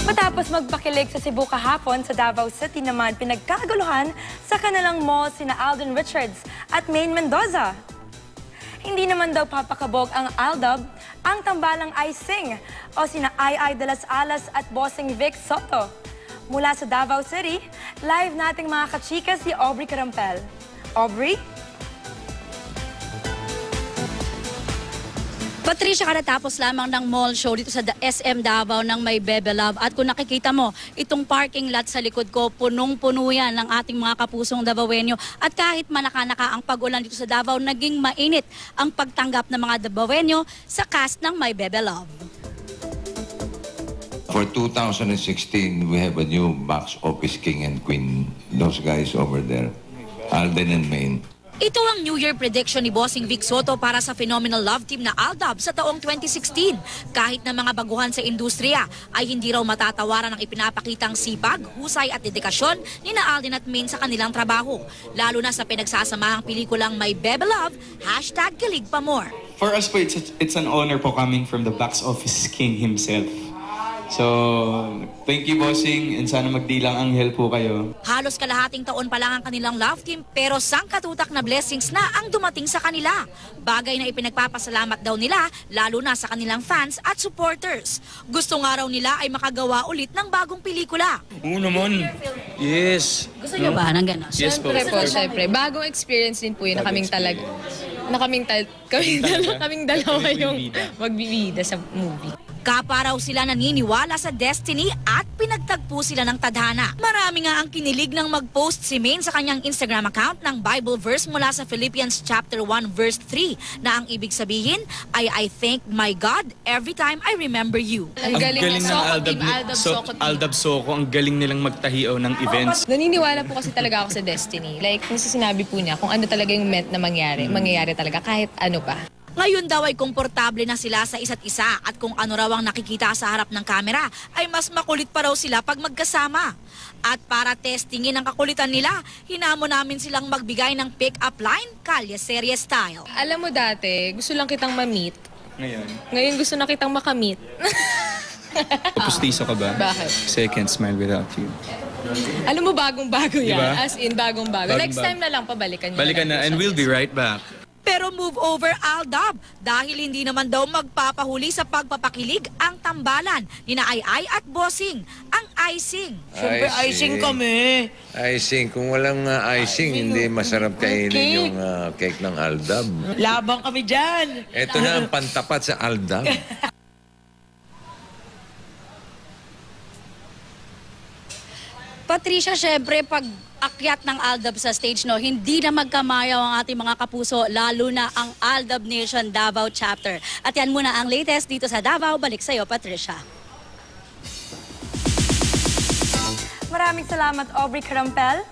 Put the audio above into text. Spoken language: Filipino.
Matapos magpakilig sa Cebu kahapon, sa Davao City naman pinagkaguluhan sa kanilang mall sina Alden Richards at Maine Mendoza. Hindi naman daw papakabog ang Aldab, ang tambalang Aising o sina Ai de las Alas at Bossing Vic Soto. Mula sa Davao City, live nating mga kachika si Aubrey Carampel. Aubrey? Patricia, karatapos lamang ng mall show dito sa SM Davao ng may Bebe Love. At kung nakikita mo, itong parking lot sa likod ko, punong-puno yan ng ating mga kapusong Davaoenyo. At kahit manaka-naka ang pag-ulan dito sa Davao, naging mainit ang pagtanggap ng mga Davaoenyo sa cast ng may Bebe Love. For 2016, we have a new box office king and queen. Those guys over there, Alden and Maine. Ito ang New Year prediction ni Bossing Vic Soto para sa phenomenal love team na Aldab sa taong 2016. Kahit na mga baguhan sa industriya ay hindi raw matatawaran ang ipinapakitang sipag, husay at dedikasyon ni na Alden at Maine sa kanilang trabaho. Lalo na sa pinagsasamahang pelikulang May Bebe Love, #KiligPaMore. For us po, it's an honor po coming from the box office king himself. So, thank you, Bossing, and sana magdilang anghel po kayo. Halos kalahating taon pa lang ang kanilang love team pero sangkatutak na blessings na ang dumating sa kanila. Bagay na ipinagpapasalamat daw nila lalo na sa kanilang fans at supporters. Gusto nga raw nila ay makagawa ulit ng bagong pelikula. Oo naman. Yes. Gusto niyo ba ng gano'n? Yes po. Siyempre po, siyempre. Bagong experience din po yun na kaming talaga. Na kaming dalawa yung magbibida sa movie. Kaparaw sila naniniwala sa destiny at pinagtagpo sila ng tadhana. Marami nga ang kinilig ng mag-post si Maine sa kanyang Instagram account ng Bible verse mula sa Philippians chapter 1 verse 3 na ang ibig sabihin ay I thank my God every time I remember you. Ang galing ng Aldab Soko, ang galing nilang magtahiaw ng events. Naniniwala po kasi talaga ako sa destiny. Like, kung sinabi po niya, kung ano talaga yung meant na mangyari talaga kahit ano pa. Ngayon daw ay komportable na sila sa isa't isa at kung ano raw ang nakikita sa harap ng kamera ay mas makulit pa raw sila pag magkasama. At para testingin ang kakulitan nila, hinamo namin silang magbigay ng pick-up line, kalye serye style. Alam mo dati, gusto lang kitang ma-meet. Ngayon Gusto na kitang makamit. pustiso ka ba? Bakit? Kasi I can't smile without you. Alam mo, bagong-bago yan. Diba? As in, bagong-bago. Next Bagong-bago. time na lang, pabalikan niyo. Balikan na, and we'll be right back. Pero move over Aldab dahil hindi naman daw magpapahuli sa pagpapakilig ang tambalan ni na Ai at Bossing, ang icing. Siyempre, icing kami. Icing. Kung walang icing, hindi masarap kainin yung cake ng Aldab. Labang kami dyan. Ito na ang pantapat sa Aldab. Patricia, syempre pag akyat ng Aldab sa stage, no, hindi na magkamayaw ang ating mga kapuso, lalo na ang Aldab Nation Davao Chapter. At yan muna ang latest dito sa Davao. Balik sa'yo, Patricia. Maraming salamat, Aubrey Carampel.